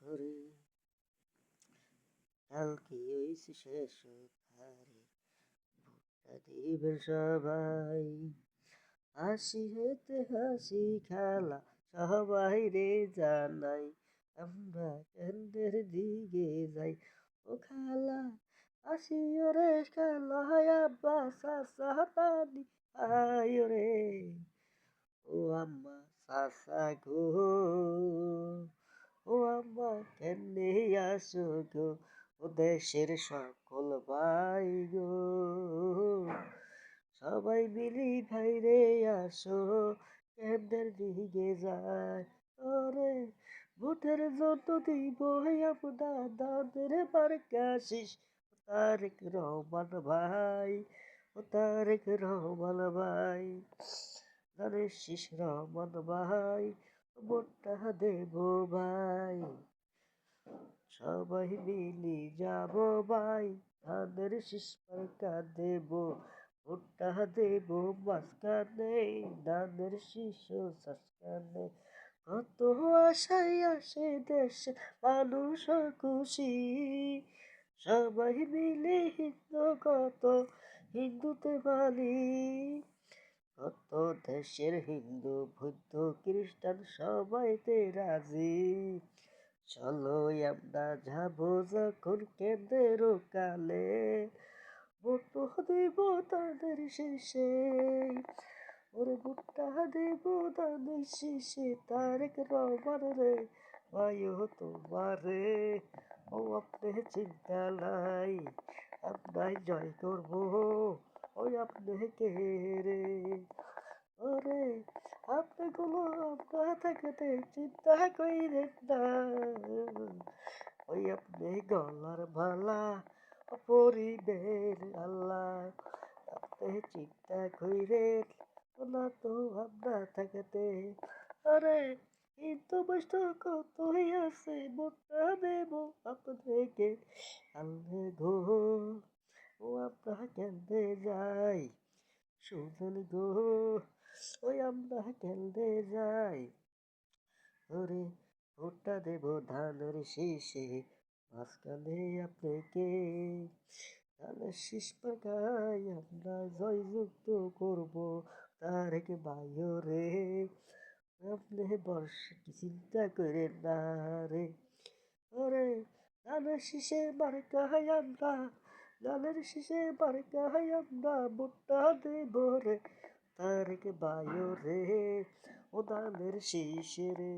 ওরে কালকে হইছে শেষ তারে ভোটটা দিবেন সবাই। হাসি হেতে হাসি খেলা সবাই রে জানাই, আমরা কেন্দ্রের দিকে যাই। ও খেলা আসি ওরে খেলা আব্বা সাসা নানি আয় রে। ও আম্মা সাসা গো, ও আম্মা কেমনে আসো গো, ও দেশের সকল ভাই গো। সবাই মিলি ভাইরে আসো, কেন্দ্রের দিকে যায়। ওরে ভোটের জন্য দিব আমরা দাদের মার্কা শীষ। তারেক রহমান ভাই, ও তারেক রহমান ভাই, ধানের শীষ রহমান ভাই, ভোটটা দেব ভাই। সবাই মিলি যাব ভাই, ধানের শীষ মার্কা দেব। ভোটটা দেব মাঝখানে, ধানের শীষ মাঝখানে। কত আশায় আসে দেশে মানুষ খুশি, সবাই মিলে হিন্দু কত হিন্দুতে বালি। কত দেশের হিন্দু বৌদ্ধ খ্রিস্টান সবাইতে রাজি। চলো আমরা যাবো যখন কেন্দ্রের কালে, ভোট দিব তাদের শেষে। ওরে ভোটটা দেব তাদের শেষে, তারেক রহমান রে ভাইও তোমারে। ও আপনি চিন্তা নাই, আমরাই জয় করবো, ওই আপনি কে রে। ওরে আপনি গুলো আমরা থাকতে চিন্তা কইরেন না, ওই আপনি গলার মালা পরিবেন আল্লাহ। আপনি চিন্তা কইরেন না তো আমরা থাকতে। আরে কিন্তু বৈষ্ঠ কতই আছে, মোটা দেব আপনাকে আল্লে গো। ও আমরা কেন্দে যাই শুনেন গো, ওই আমরা কেন্দে যাই। ওরে ভোটটা দেব ধানের শীষে, মাঝখানে আপনাকে ধানের শীষ পাকাই আমরা জয়যুক্ত করব তারেক ভাইও রে। আপনি বর্ষা কি চিন্তা করেন না রে। ওরে ধানের শীষে মার্কা হয় আমরা, ধানের শীষে মার্কা হয় আমরা, ভোটটা দেব রে তারেক ভাইও রে। ও ধানের শীষে রে।